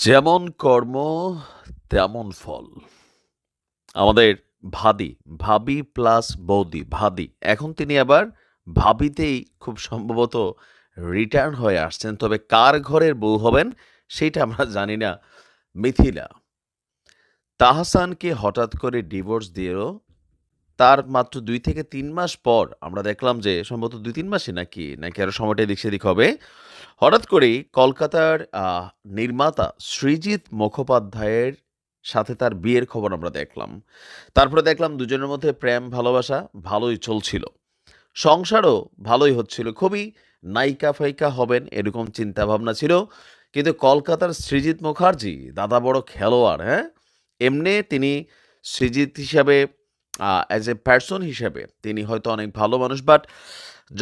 যেমন কর্ম তেমন ফল। আমাদের ভাবি, ভাবি প্লাস বৌদি, ভাবি। এখন তিনি আবার ভাবিতেই খুব সম্ভবত রিটার্ন হয়ে আসছেন। তবে কার ঘরের বউ হবেন সেইটা আমরা জানি না। মিথিলা তাহসানকে হঠাৎ করে ডিভোর্স দিল। তার মাত্র ২ থেকে ৩ মাস পর আমরা দেখলাম যে সম্ভবত ২-৩ মাসই নাকি আরো সময়টা এদিক সেদিক হবে। হঠাৎ করেই কলকাতার নির্মাতা সৃজিত মুখোপাধ্যায়ের সাথে তার বিয়ের খবর আমরা দেখলাম। তারপরে দেখলাম দুজনের মধ্যে প্রেম ভালোবাসা ভালোই চলছিল। সংসারও ভালোই হচ্ছিল। খুবই নায়িকা-ফায়িকা হবেন এরকম চিন্তাভাবনা ছিল। কিন্তু কলকাতার সৃজিত মুখার্জি দাদা বড় খেলোয়াড়, হ্যাঁ? এমনে তিনি সৃজিত হিসাবে অ্যাজ এ পারসন হিসেবে তিনি হয়তো অনেক ভালো মানুষ। বাট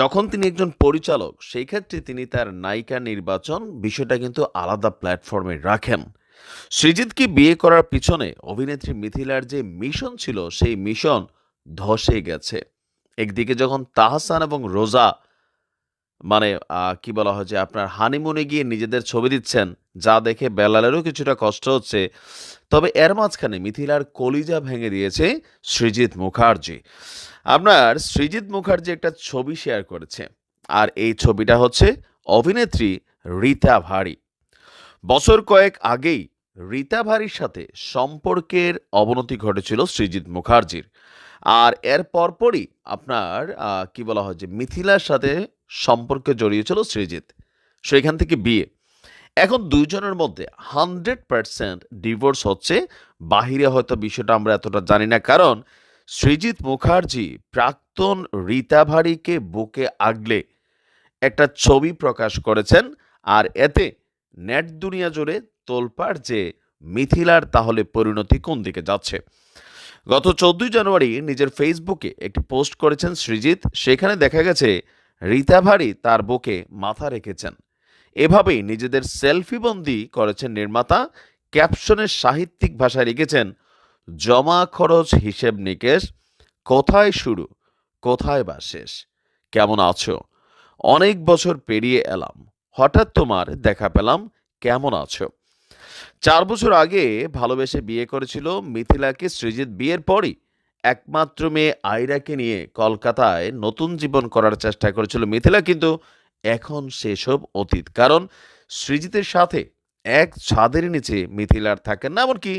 যখন তিনি একজন পরিচালক, সেই ক্ষেত্রে তিনি তার নায়িকা নির্বাচন বিষয়টা কিন্তু আলাদা প্ল্যাটফর্মে রাখেন। সৃজিতকে বিয়ে করার পিছনে অভিনেত্রী মিথিলার যে মিশন ছিল, সেই মিশন ধসে গেছে। একদিকে যখন তাহসান এবং রোজা মানে কি বলা হয় যে আপনার হানিমুনে গিয়ে নিজেদের ছবি দিচ্ছেন, যা দেখে বেলালেরও কিছুটা কষ্ট হচ্ছে। তবে এর মাঝখানে মিথিলার কলিজা ভেঙে দিয়েছে সৃজিত মুখার্জি। আপনার সৃজিত মুখার্জি একটা ছবি শেয়ার করেছে। আর এই ছবিটা হচ্ছে অভিনেত্রী রীতা ভারি। বছর কয়েক আগেই রীতা ভারির সাথে সম্পর্কের অবনতি ঘটেছিল সৃজিত মুখার্জির। আর এর পরপরই আপনার কি বলা হয় যে মিথিলার সাথে সম্পর্কে জড়িয়েছিল সৃজিত। সেখান থেকে বিয়ে। এখন ২ জনের মধ্যে 100% ডিভোর্স হচ্ছে। বাহিরে হয়তো বিষয়টা আমরা এতটা জানি না। কারণ সৃজিত মুখার্জি প্রাক্তন রীতা ভারিকে বুকে আগলে একটা ছবি প্রকাশ করেছেন। আর এতে নেট দুনিয়া জুড়ে তোলপাড় যে মিথিলার তাহলে পরিণতি কোন দিকে যাচ্ছে। গত ১৪ই জানুয়ারি নিজের ফেসবুকে একটি পোস্ট করেছেন সৃজিত। সেখানে দেখা গেছে রীতা ভারি তার বুকে মাথা রেখেছেন। এভাবেই নিজেদের সেলফিবন্দি করেছেন নির্মাতা। ক্যাপশনের সাহিত্যিক ভাষায় লিখেছেন, জমা খরচ হিসেব নিকেশ, কোথায় শুরু কোথায় বা শেষ, কেমন আছো, অনেক বছর পেরিয়ে এলাম, হঠাৎ তোমার দেখা পেলাম, কেমন আছো। ৪ বছর আগে ভালোবেসে বিয়ে করেছিল মিথিলাকে সৃজিত। বিয়ের পরই একমাত্র মেয়ে আয়রাকে নিয়ে কলকাতায় নতুন জীবন করার চেষ্টা করেছিল মিথিলা। কিন্তু এখন সেসব অতীত। কারণ সৃজিতের সাথে এক ছাদের নিচে মিথিলার থাকেন না, এমনকি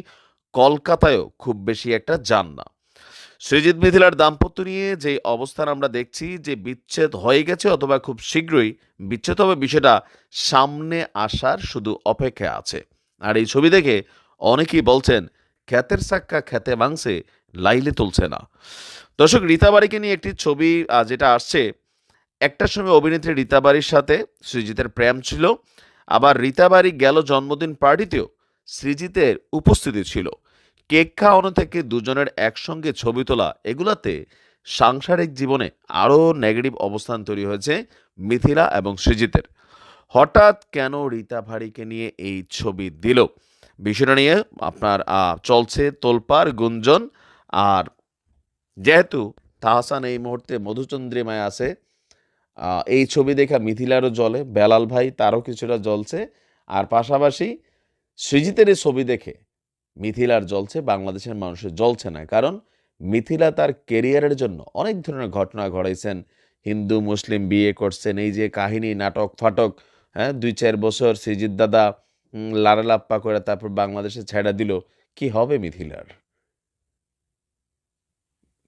কলকাতায়ও খুব বেশি একটা যান না। সৃজিত মিথিলার দাম্পত্য নিয়ে যে অবস্থান আমরা দেখছি যে বিচ্ছেদ হয়ে গেছে অথবা খুব শীঘ্রই বিচ্ছেদ হবে, বিষয়টা সামনে আসার শুধু অপেক্ষা আছে। আর এই ছবি দেখে অনেকেই বলছেন, খ্যাতের সাক্কা খ্যাতে মাংসে লাইলে তুলছে না। দর্শক, রীতা বারিকে নিয়ে একটি ছবি যেটা আসছে, একটা সময় অভিনেত্রী রীতা বারির সাথে সৃজিতের প্রেম ছিল। আবার রীতা বারি গেল জন্মদিন পার্টিতেও সৃজিতের উপস্থিতি ছিল। কেক খাওয়ানো থেকে দুজনের একসঙ্গে ছবি তোলা, এগুলাতে সাংসারিক জীবনে আরও নেগেটিভ অবস্থান তৈরি হয়েছে মিথিলা এবং সৃজিতের। হঠাৎ কেন রীতা ভারিকে নিয়ে এই ছবি দিল, বিষয়টা নিয়ে আপনার চলছে তোলপাড় গুঞ্জন। আর যেহেতু তাহসান এই মুহূর্তে মধুচন্দ্রিমায় আছে, এই ছবি দেখা মিথিলারও জ্বলে, বেলাল ভাই তারও কিছুটা জ্বলছে। আর পাশাপাশি সৃজিতের এই ছবি দেখে মিথিলার জ্বলছে, বাংলাদেশের মানুষের জ্বলছে না। কারণ মিথিলা তার কেরিয়ারের জন্য অনেক ধরনের ঘটনা ঘটাইছেন। হিন্দু মুসলিম বিয়ে করছেন, এই যে কাহিনী নাটক ফাটক, হ্যাঁ, ২-৪ বছর সৃজিত দাদা লাড়ালাপ্পা করে তারপর বাংলাদেশে ছেড়ে দিল। কি হবে মিথিলার?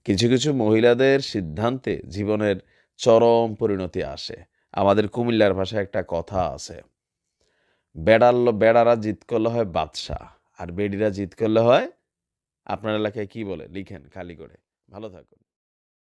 কিছু কিছু মহিলাদের সিদ্ধান্তে জীবনের চরম পরিণতি আসে। আমাদের কুমিল্লার ভাষায় একটা কথা আছে, বেড়ারা জিত করলে হয় বাদশা, আর বেডিরা জিত করলে হয়, আপনার এলাকায় কি বলে লিখেন খালি করে। ভালো থাকুন।